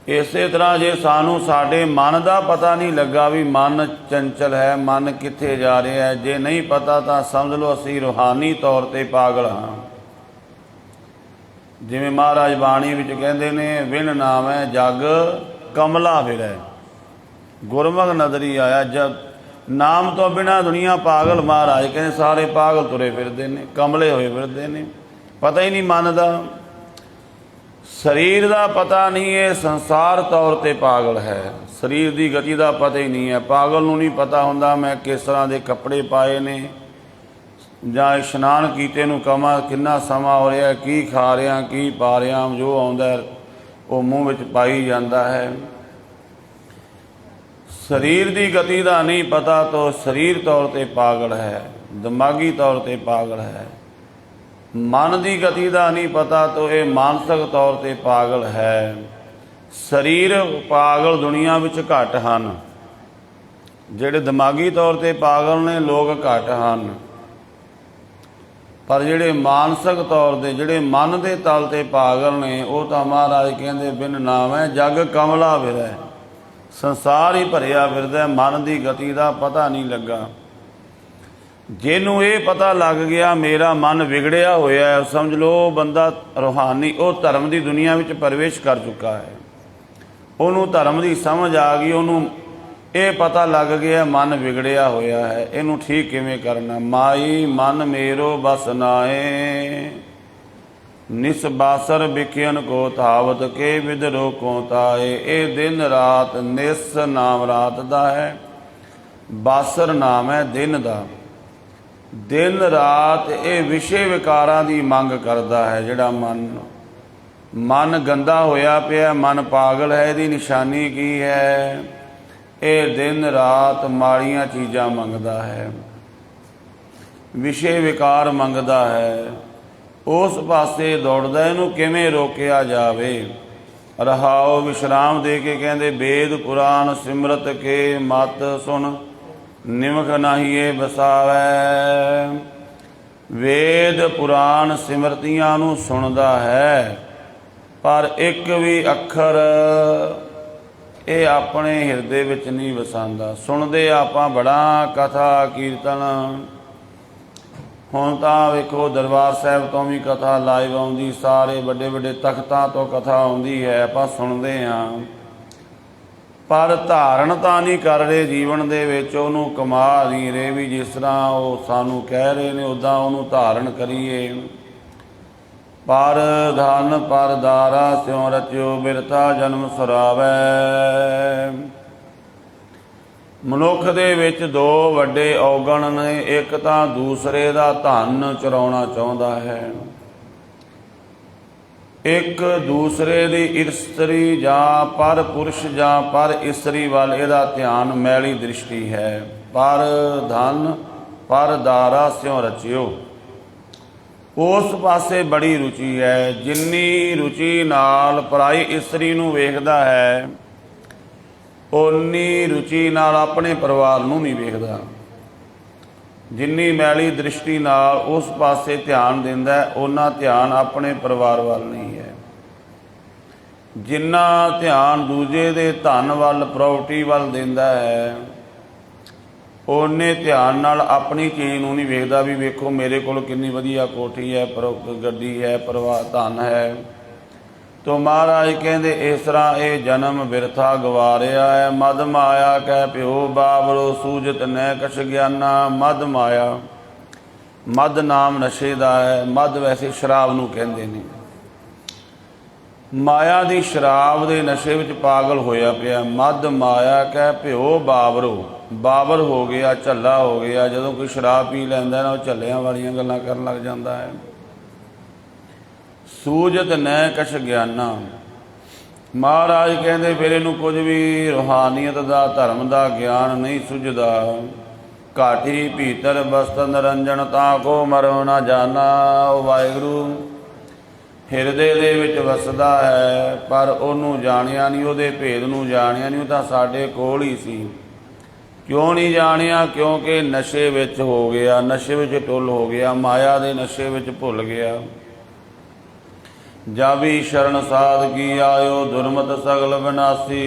ਇਸੇ ਤਰ੍ਹਾਂ ਜੇ ਸਾਨੂੰ ਸਾਡੇ ਮਨ ਦਾ ਪਤਾ ਨਹੀਂ ਲੱਗਾ ਵੀ ਮਨ ਚੰਚਲ ਹੈ, ਮਨ ਕਿੱਥੇ ਜਾ ਰਿਹਾ ਹੈ, ਜੇ ਨਹੀਂ ਪਤਾ ਤਾਂ ਸਮਝ ਲਓ ਅਸੀਂ ਰੂਹਾਨੀ ਤੌਰ 'ਤੇ ਪਾਗਲ ਹਾਂ। ਜਿਵੇਂ ਮਹਾਰਾਜ ਬਾਣੀ ਵਿੱਚ ਕਹਿੰਦੇ ਨੇ, ਵਿਣ ਨਾਮੈ ਜਗ ਕਮਲਾ ਫਿਰੈ। ਗੁਰਮੁਖ ਨਦਰੀ ਆਇਆ ਜਦ ਨਾਮ ਤੋਂ ਬਿਨਾਂ ਦੁਨੀਆ ਪਾਗਲ। ਮਹਾਰਾਜ ਕਹਿੰਦੇ ਸਾਰੇ ਪਾਗਲ ਤੁਰੇ ਫਿਰਦੇ ਨੇ, ਕਮਲੇ ਹੋਏ ਫਿਰਦੇ ਨੇ, ਪਤਾ ਹੀ ਨਹੀਂ ਮਨ ਦਾ, ਸਰੀਰ ਦਾ ਪਤਾ ਨਹੀਂ। ਇਹ ਸੰਸਾਰ ਤੌਰ 'ਤੇ ਪਾਗਲ ਹੈ, ਸਰੀਰ ਦੀ ਗਤੀ ਦਾ ਪਤਾ ਹੀ ਨਹੀਂ ਹੈ। ਪਾਗਲ ਨੂੰ ਨਹੀਂ ਪਤਾ ਹੁੰਦਾ ਮੈਂ ਕਿਸ ਤਰ੍ਹਾਂ ਦੇ ਕੱਪੜੇ ਪਾਏ ਨੇ, ਜਾਂ ਇਸ਼ਨਾਨ ਕੀਤੇ ਨੂੰ ਕਮਾ ਕਿੰਨਾ ਸਮਾਂ ਹੋ ਰਿਹਾ, ਕੀ ਖਾ ਰਿਹਾ, ਕੀ ਪਾ ਰਿਹਾ, ਜੋ ਆਉਂਦਾ ਉਹ ਮੂੰਹ ਵਿੱਚ ਪਾਈ ਜਾਂਦਾ ਹੈ। ਸਰੀਰ ਦੀ ਗਤੀ ਦਾ ਨਹੀਂ ਪਤਾ ਤਾਂ ਸਰੀਰ ਤੌਰ 'ਤੇ ਪਾਗਲ ਹੈ, ਦਿਮਾਗੀ ਤੌਰ 'ਤੇ ਪਾਗਲ ਹੈ। ਮਨ ਦੀ ਗਤੀ ਦਾ ਨਹੀਂ ਪਤਾ ਤਾਂ ਇਹ ਮਾਨਸਿਕ ਤੌਰ 'ਤੇ ਪਾਗਲ ਹੈ। ਸਰੀਰ ਪਾਗਲ ਦੁਨੀਆ ਵਿੱਚ ਘੱਟ ਹਨ, ਜਿਹੜੇ ਦਿਮਾਗੀ ਤੌਰ 'ਤੇ ਪਾਗਲ ਨੇ ਲੋਕ ਘੱਟ ਹਨ, ਪਰ ਜਿਹੜੇ ਮਾਨਸਿਕ ਤੌਰ 'ਤੇ, ਜਿਹੜੇ ਮਨ ਦੇ ਤਲ 'ਤੇ ਪਾਗਲ ਨੇ, ਉਹ ਤਾਂ ਮਹਾਰਾਜ ਕਹਿੰਦੇ ਬਿਨ ਨਾਮ ਹੈ ਜਗ ਕਮਲਾ ਫਿਰੈ। ਸੰਸਾਰ ਹੀ ਭਰਿਆ ਫਿਰਦਾ, ਮਨ ਦੀ ਗਤੀ ਦਾ ਪਤਾ ਨਹੀਂ ਲੱਗਾ। ਜਿਹਨੂੰ ਇਹ ਪਤਾ ਲੱਗ ਗਿਆ ਮੇਰਾ ਮਨ ਵਿਗੜਿਆ ਹੋਇਆ ਹੈ, ਸਮਝ ਲਓ ਬੰਦਾ ਰੂਹਾਨੀ, ਉਹ ਧਰਮ ਦੀ ਦੁਨੀਆ ਵਿੱਚ ਪ੍ਰਵੇਸ਼ ਕਰ ਚੁੱਕਾ ਹੈ। ਉਹਨੂੰ ਧਰਮ ਦੀ ਸਮਝ ਆ ਗਈ, ਉਹਨੂੰ ਇਹ ਪਤਾ ਲੱਗ ਗਿਆ ਮਨ ਵਿਗੜਿਆ ਹੋਇਆ ਹੈ, ਇਹਨੂੰ ਠੀਕ ਕਿਵੇਂ ਕਰਨਾ। ਮਾਈ ਮਨ ਮੇਰੋ ਬਸ ਨਾਏ। ਨਿਸਬਾਸਰ ਬਿਖਿਆਨ ਕੋ ਧਾਵਤ ਕੇ ਵਿਦਰੋ ਕੋ ਤਾਏ। ਇਹ ਦਿਨ ਰਾਤ, ਨਿਸ ਨਾਮ ਰਾਤ ਦਾ ਹੈ, ਬਾਸਰ ਨਾਮ ਹੈ ਦਿਨ ਦਾ। ਦਿਨ ਰਾਤ ਇਹ ਵਿਸ਼ੇ ਵਿਕਾਰਾਂ ਦੀ ਮੰਗ ਕਰਦਾ ਹੈ। ਜਿਹੜਾ ਮਨ ਗੰਦਾ ਹੋਇਆ ਪਿਆ, ਮਨ ਪਾਗਲ ਹੈ, ਇਹਦੀ ਨਿਸ਼ਾਨੀ ਕੀ ਹੈ? ਇਹ ਦਿਨ ਰਾਤ ਮਾੜੀਆਂ ਚੀਜ਼ਾਂ ਮੰਗਦਾ ਹੈ, ਵਿਸ਼ੇ ਵਿਕਾਰ ਮੰਗਦਾ ਹੈ, ਉਸ ਪਾਸੇ ਦੌੜਦਾ। ਇਹਨੂੰ ਕਿਵੇਂ ਰੋਕਿਆ ਜਾਵੇ? ਰਹਾਓ ਵਿਸ਼ਰਾਮ ਦੇ ਕੇ ਕਹਿੰਦੇ, ਵੇਦ ਪੁਰਾਣ ਸਿਮਰਤ ਕੇ ਮਤ ਸੁਣ, ਨਿਮਖ ਨਾਹੀਏ ਬਸਾਵੈ। ਵੇਦ ਪੁਰਾਣ ਸਿਮਰਤੀਆਂ ਨੂੰ ਸੁਣਦਾ ਹੈ, ਪਰ ਇੱਕ ਵੀ ਅੱਖਰ ਇਹ ਆਪਣੇ ਹਿਰਦੇ ਵਿੱਚ ਨਹੀਂ ਵਸਾਉਂਦਾ। ਸੁਣਦੇ ਆਪਾਂ ਬੜਾ ਕਥਾ ਕੀਰਤਨ, ਹੁਣ ਤਾਂ ਵੇਖੋ ਦਰਬਾਰ ਸਾਹਿਬ ਤੋਂ ਵੀ ਕਥਾ ਲਾਈਵ ਆਉਂਦੀ, ਸਾਰੇ ਵੱਡੇ ਵੱਡੇ ਤਖਤਾਂ ਤੋਂ ਕਥਾ ਆਉਂਦੀ ਹੈ, ਆਪਾਂ ਸੁਣਦੇ ਹਾਂ, ਪਰ ਧਾਰਨ ਤਾਂ ਨਹੀਂ ਕਰ ਰਹੇ ਜੀਵਨ ਦੇ ਵਿੱਚ। ਉਹਨੂੰ ਕਮਾ ਨਹੀਂ ਰਹੇ ਵੀ ਜਿਸ ਤਰ੍ਹਾਂ ਉਹ ਸਾਨੂੰ ਕਹਿ ਰਹੇ ਨੇ ਉੱਦਾਂ ਉਹਨੂੰ ਧਾਰਨ ਕਰੀਏ। ਪਰ ਧਨ ਪਰ ਦਾਰਾ ਸਿਉ ਰਚਿਓ, ਬਿਰਥਾ ਜਨਮ ਸਰਾਵੈ। ਮਨੁੱਖ ਦੇ ਵਿੱਚ ਦੋ ਵੱਡੇ ਔਗਣ ਨੇ। ਇੱਕ ਤਾਂ ਦੂਸਰੇ ਦਾ ਧਨ ਚੁਰਾਉਣਾ ਚਾਹੁੰਦਾ ਹੈ, ਇੱਕ ਦੂਸਰੇ ਦੀ ਇਸਤਰੀ ਜਾਂ ਪਰ ਪੁਰਸ਼ ਜਾਂ ਪਰ ਇਸਤਰੀ ਵੱਲ ਇਹਦਾ ਧਿਆਨ, ਮੈਲੀ ਦ੍ਰਿਸ਼ਟੀ ਹੈ। ਪਰ ਧਨ ਪਰ ਦਾਰਾ ਸਿਉ ਰਚਿਓ, ਉਸ ਪਾਸੇ ਬੜੀ ਰੁਚੀ ਹੈ। ਜਿੰਨੀ ਰੁਚੀ ਨਾਲ ਪਰਾਈ ਇਸਤਰੀ ਨੂੰ ਵੇਖਦਾ ਹੈ, ਓਨੀ ਰੁਚੀ ਨਾਲ ਆਪਣੇ ਪਰਿਵਾਰ ਨੂੰ ਨਹੀਂ ਵੇਖਦਾ। ਜਿੰਨੀ ਮੈਲੀ ਦ੍ਰਿਸ਼ਟੀ ਨਾਲ ਉਸ ਪਾਸੇ ਧਿਆਨ ਦਿੰਦਾ, ਓਨਾ ਧਿਆਨ ਆਪਣੇ ਪਰਿਵਾਰ ਵੱਲ ਨਹੀਂ ਹੈ। ਜਿੰਨਾ ਧਿਆਨ ਦੂਜੇ ਦੇ ਧਨ ਵੱਲ, ਪ੍ਰਾਪਰਟੀ ਵੱਲ ਦਿੰਦਾ ਹੈ, ਓਨੇ ਧਿਆਨ ਨਾਲ ਆਪਣੀ ਚੀਜ਼ ਨੂੰ ਨਹੀਂ ਵੇਖਦਾ ਵੀ ਵੇਖੋ ਮੇਰੇ ਕੋਲ ਕਿੰਨੀ ਵਧੀਆ ਕੋਠੀ ਹੈ, ਗੱਡੀ ਹੈ, ਪਰਿਵਾਰ, ਧਨ ਹੈ। ਤੋ ਮਹਾਰਾਜ ਕਹਿੰਦੇ ਇਸ ਤਰ੍ਹਾਂ ਇਹ ਜਨਮ ਬਿਰਥਾ ਗਵਾਰਿਆ ਹੈ। ਮਦ ਮਾਇਆ ਕਹਿ ਪਿਓ ਬਾਬਰੋ, ਸੂਝਤ ਨੈ ਕਛ ਗਿਆਨਾ। ਮਦ ਮਾਇਆ, ਮਦ ਨਾਮ ਨਸ਼ੇ ਦਾ ਹੈ। ਮਦ ਵੈਸੇ ਸ਼ਰਾਬ ਨੂੰ ਕਹਿੰਦੇ ਨੇ। ਮਾਇਆ ਦੀ ਸ਼ਰਾਬ ਦੇ ਨਸ਼ੇ ਵਿੱਚ ਪਾਗਲ ਹੋਇਆ ਪਿਆ। ਮਦ ਮਾਇਆ ਕਹਿ ਪਿਓ ਬਾਬਰੋ, ਬਾਬਰ ਹੋ ਗਿਆ, ਝੱਲਾ ਹੋ ਗਿਆ। ਜਦੋਂ ਕੋਈ ਸ਼ਰਾਬ ਪੀ ਲੈਂਦਾ ਨਾ, ਉਹ ਝੱਲਿਆਂ ਵਾਲੀਆਂ ਗੱਲਾਂ ਕਰਨ ਲੱਗ ਜਾਂਦਾ ਹੈ। ਸੂਝਤ ਨੈ ਕਛ ਗਿਆਨਾ। ਮਹਾਰਾਜ ਕਹਿੰਦੇ ਫਿਰ ਇਹਨੂੰ ਕੁਝ ਵੀ ਰੂਹਾਨੀਅਤ ਦਾ, ਧਰਮ ਦਾ ਗਿਆਨ ਨਹੀਂ ਸੁਝਦਾ। ਘਾਟੀ ਭੀਤਰ ਬਸਤ ਨਿਰੰਜਨ, ਤਾਂ ਕੋ ਮਰੋ ਨਾ ਜਾਣਾ। ਉਹ ਵਾਹਿਗੁਰੂ ਹਿਰਦੇ ਦੇ ਵਿੱਚ ਵਸਦਾ ਹੈ, ਪਰ ਉਹਨੂੰ ਜਾਣਿਆ ਨਹੀਂ, ਉਹਦੇ ਭੇਦ ਨੂੰ ਜਾਣਿਆ ਨਹੀਂ। ਉਹ ਤਾਂ ਸਾਡੇ ਕੋਲ ਹੀ ਸੀ। ਕਿਉਂ ਨਹੀਂ ਜਾਣਿਆ? ਕਿਉਂਕਿ ਨਸ਼ੇ ਵਿੱਚ ਹੋ ਗਿਆ, ਨਸ਼ੇ ਵਿੱਚ ਟੁੱਲ ਹੋ ਗਿਆ, ਮਾਇਆ ਦੇ ਨਸ਼ੇ ਵਿੱਚ ਭੁੱਲ ਗਿਆ। ਜਾਵੀ ਸ਼ਰਨ ਸਾਧ ਕੀ ਆਇਓ, ਦੁਰਮਤ ਸਗਲ ਵਿਨਾਸੀ।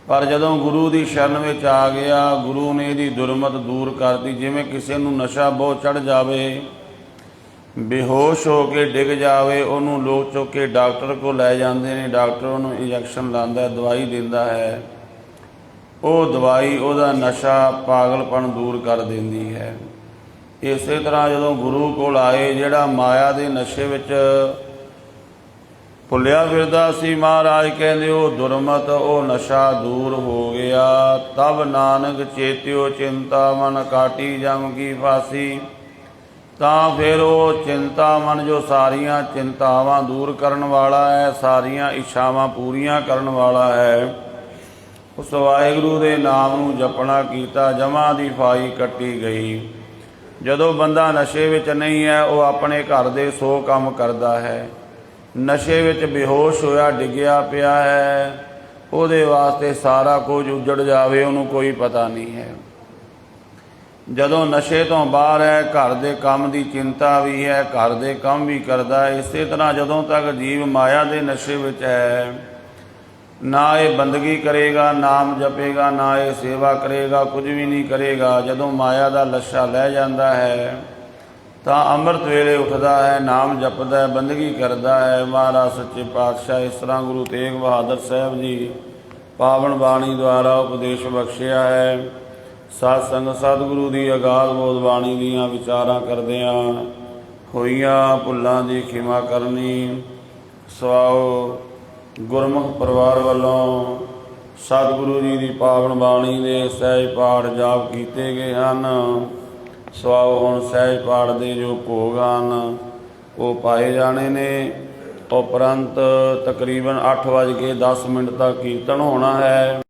ਪਰ ਜਦੋਂ ਗੁਰੂ ਦੀ ਸ਼ਰਨ ਵਿੱਚ ਆ ਗਿਆ, ਗੁਰੂ ਨੇ ਇਹਦੀ ਦੁਰਮਤ ਦੂਰ ਕਰਤੀ। ਜਿਵੇਂ ਕਿਸੇ ਨੂੰ ਨਸ਼ਾ ਬਹੁਤ ਚੜ੍ਹ ਜਾਵੇ, ਬੇਹੋਸ਼ ਹੋ ਕੇ ਡਿੱਗ ਜਾਵੇ, ਉਹਨੂੰ ਲੋਕ ਚੁੱਕ ਕੇ ਡਾਕਟਰ ਕੋਲ ਲੈ ਜਾਂਦੇ ਨੇ। ਡਾਕਟਰ ਉਹਨੂੰ ਇੰਜੈਕਸ਼ਨ ਲਾਉਂਦਾ, ਦਵਾਈ ਦਿੰਦਾ ਹੈ। ਉਹ ਦਵਾਈ ਉਹਦਾ ਨਸ਼ਾ, ਪਾਗਲਪਣ ਦੂਰ ਕਰ ਦਿੰਦੀ ਹੈ। ਇਸੇ ਤਰ੍ਹਾਂ ਜਦੋਂ ਗੁਰੂ ਕੋਲ ਆਏ, ਜਿਹੜਾ ਮਾਇਆ ਦੇ ਨਸ਼ੇ ਵਿੱਚ ਭੁੱਲਿਆ ਫਿਰਦਾ ਸੀ, ਮਹਾਰਾਜ ਕਹਿੰਦੇ ਉਹ ਦੁਰਮਤ, ਉਹ ਨਸ਼ਾ ਦੂਰ ਹੋ ਗਿਆ। ਤਬ ਨਾਨਕ ਚੇਤਿਓ ਚਿੰਤਾ ਮਨ, ਕਾਟੀ ਜਮ ਕੀ ਫਾਸੀ। ਤਾਂ ਫਿਰ ਉਹ ਚਿੰਤਾ ਮਨ, ਜੋ ਸਾਰੀਆਂ ਚਿੰਤਾਵਾਂ ਦੂਰ ਕਰਨ ਵਾਲਾ ਹੈ, ਸਾਰੀਆਂ ਇੱਛਾਵਾਂ ਪੂਰੀਆਂ ਕਰਨ ਵਾਲਾ ਹੈ, ਉਸ ਵਾਹਿਗੁਰੂ ਦੇ ਨਾਮ ਨੂੰ ਜਪਣਾ ਕੀਤਾ। ਜਮਾਂ ਦੀ ਫਾਈ ਕੱਟੀ ਗਈ। ਜਦੋਂ ਬੰਦਾ ਨਸ਼ੇ ਵਿੱਚ ਨਹੀਂ ਹੈ, ਉਹ ਆਪਣੇ ਘਰ ਦੇ 100 ਕੰਮ ਕਰਦਾ ਹੈ। ਨਸ਼ੇ ਵਿੱਚ ਬੇਹੋਸ਼ ਹੋਇਆ ਡਿੱਗਿਆ ਪਿਆ ਹੈ, ਉਹਦੇ ਵਾਸਤੇ ਸਾਰਾ ਕੁਝ ਉੱਜੜ ਜਾਵੇ, ਉਹਨੂੰ ਕੋਈ ਪਤਾ ਨਹੀਂ ਹੈ। ਜਦੋਂ ਨਸ਼ੇ ਤੋਂ ਬਾਹਰ ਹੈ, ਘਰ ਦੇ ਕੰਮ ਦੀ ਚਿੰਤਾ ਵੀ ਹੈ, ਘਰ ਦੇ ਕੰਮ ਵੀ ਕਰਦਾ ਹੈ। ਇਸੇ ਤਰ੍ਹਾਂ ਜਦੋਂ ਤੱਕ ਜੀਵ ਮਾਇਆ ਦੇ ਨਸ਼ੇ ਵਿੱਚ ਹੈ, ਨਾ ਇਹ ਬੰਦਗੀ ਕਰੇਗਾ, ਨਾਮ ਜਪੇਗਾ, ਨਾ ਇਹ ਸੇਵਾ ਕਰੇਗਾ, ਕੁਝ ਵੀ ਨਹੀਂ ਕਰੇਗਾ। ਜਦੋਂ ਮਾਇਆ ਦਾ ਨਸ਼ਾ ਲੈ ਜਾਂਦਾ ਹੈ ਤਾਂ ਅੰਮ੍ਰਿਤ ਵੇਲੇ ਉੱਠਦਾ ਹੈ, ਨਾਮ ਜਪਦਾ ਹੈ, ਬੰਦਗੀ ਕਰਦਾ ਹੈ। ਮਹਾਰਾਜ ਸੱਚੇ ਪਾਤਸ਼ਾਹ ਇਸ ਤਰ੍ਹਾਂ ਗੁਰੂ ਤੇਗ ਬਹਾਦਰ ਸਾਹਿਬ ਜੀ ਪਾਵਨ ਬਾਣੀ ਦੁਆਰਾ ਉਪਦੇਸ਼ ਬਖਸ਼ਿਆ ਹੈ। ਸਤ ਸੰਗ ਸਤਿਗੁਰੂ ਦੀ ਅਗਾਧ ਬੋਧ ਬਾਣੀ ਦੀਆਂ ਵਿਚਾਰਾਂ ਕਰਦਿਆਂ ਹੋਈਆਂ ਭੁੱਲਾਂ ਦੀ ਖਿਮਾ ਕਰਨੀ। ਸਵਾਓ ਗੁਰਮੁਖ ਪਰਿਵਾਰ ਵੱਲੋਂ ਸਤਿਗੁਰੂ ਜੀ ਦੀ ਪਾਵਨ ਬਾਣੀ ਦੇ ਸਹਿਜ ਪਾਠ ਜਾਪ ਕੀਤੇ ਗਏ ਹਨ। ਸਵਾਓ ਹੁਣ ਸਹਿਜ ਪਾਠ ਦੇ ਜੋ ਭੋਗ ਹਨ ਉਹ ਪਾਏ ਜਾਣੇ ਨੇ। ਉਪਰੰਤ ਤਕਰੀਬਨ 8:10 ਤੱਕ ਕੀਰਤਨ ਹੋਣਾ ਹੈ।